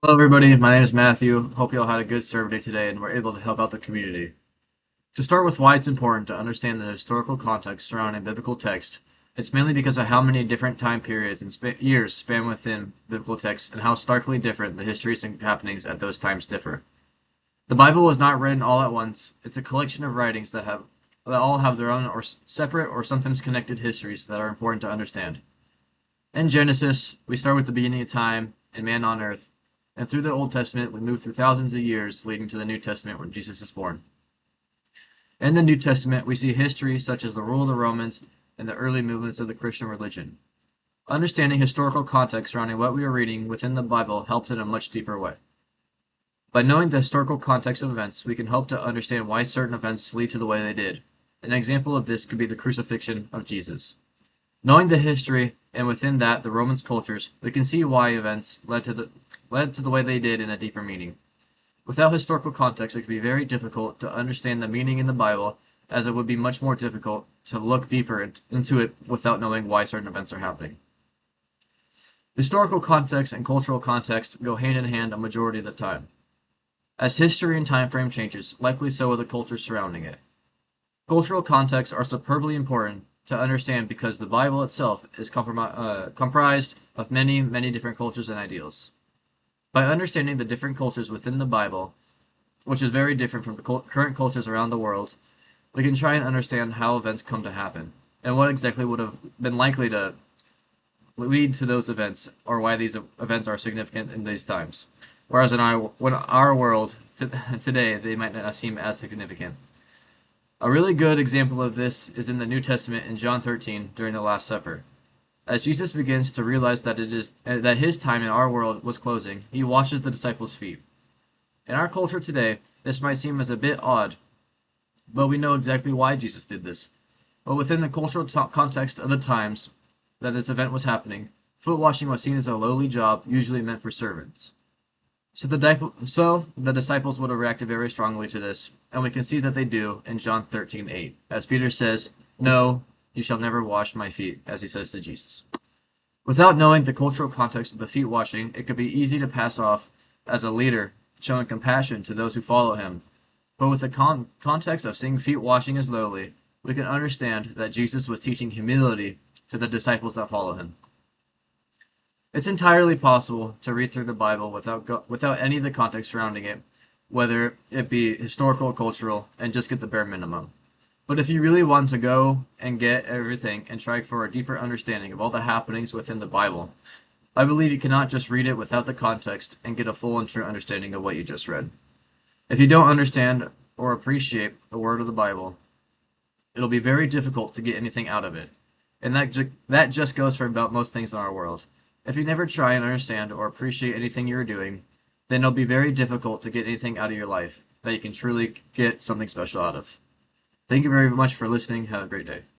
Hello, everybody. My name is Matthew. Hope you all had a good survey today and were able to help out the community. To start with why it's important to understand the historical context surrounding biblical text, it's mainly because of how many different time periods and years span within biblical texts and how starkly different the histories and happenings at those times differ. The Bible was not written all at once. It's a collection of writings that all have their own or separate or sometimes connected histories that are important to understand. In Genesis, we start with the beginning of time and man on earth, and through the Old Testament, we move through thousands of years leading to the New Testament when Jesus is born. In the New Testament, we see history such as the rule of the Romans and the early movements of the Christian religion. Understanding historical context surrounding what we are reading within the Bible helps in a much deeper way. By knowing the historical context of events, we can help to understand why certain events lead to the way they did. An example of this could be the crucifixion of Jesus. Knowing the history and within that the Romans cultures, we can see why events led to the way they did in a deeper meaning. Without historical context, it can be very difficult to understand the meaning in the Bible, as it would be much more difficult to look deeper into it without knowing why certain events are happening. Historical context and cultural context go hand in hand a majority of the time. As history and time frame changes, likely so will the culture surrounding it. Cultural contexts are superbly important to understand because the Bible itself is comprised of many, many different cultures and ideals. By understanding the different cultures within the Bible, which is very different from the current cultures around the world, we can try and understand how events come to happen, and what exactly would have been likely to lead to those events, or why these events are significant in these times. Whereas in our world today, they might not seem as significant. A really good example of this is in the New Testament in John 13 during the Last Supper. As Jesus begins to realize that his time in our world was closing, he washes the disciples' feet. In our culture today, this might seem as a bit odd, but we know exactly why Jesus did this. But within the cultural context of the times that this event was happening, foot washing was seen as a lowly job usually meant for servants. So the disciples would have reacted very strongly to this, and we can see that they do in John 13:8, as Peter says, "No, you shall never wash my feet," as he says to Jesus. Without knowing the cultural context of the feet washing, it could be easy to pass off as a leader showing compassion to those who follow him. But with the context of seeing feet washing as lowly, we can understand that Jesus was teaching humility to the disciples that follow him. It's entirely possible to read through the Bible without any of the context surrounding it, whether it be historical or cultural, and just get the bare minimum. But if you really want to go and get everything and try for a deeper understanding of all the happenings within the Bible, I believe you cannot just read it without the context and get a full and true understanding of what you just read. If you don't understand or appreciate the word of the Bible, it'll be very difficult to get anything out of it. And that just goes for about most things in our world. If you never try and understand or appreciate anything you're doing, then it'll be very difficult to get anything out of your life that you can truly get something special out of. Thank you very much for listening. Have a great day.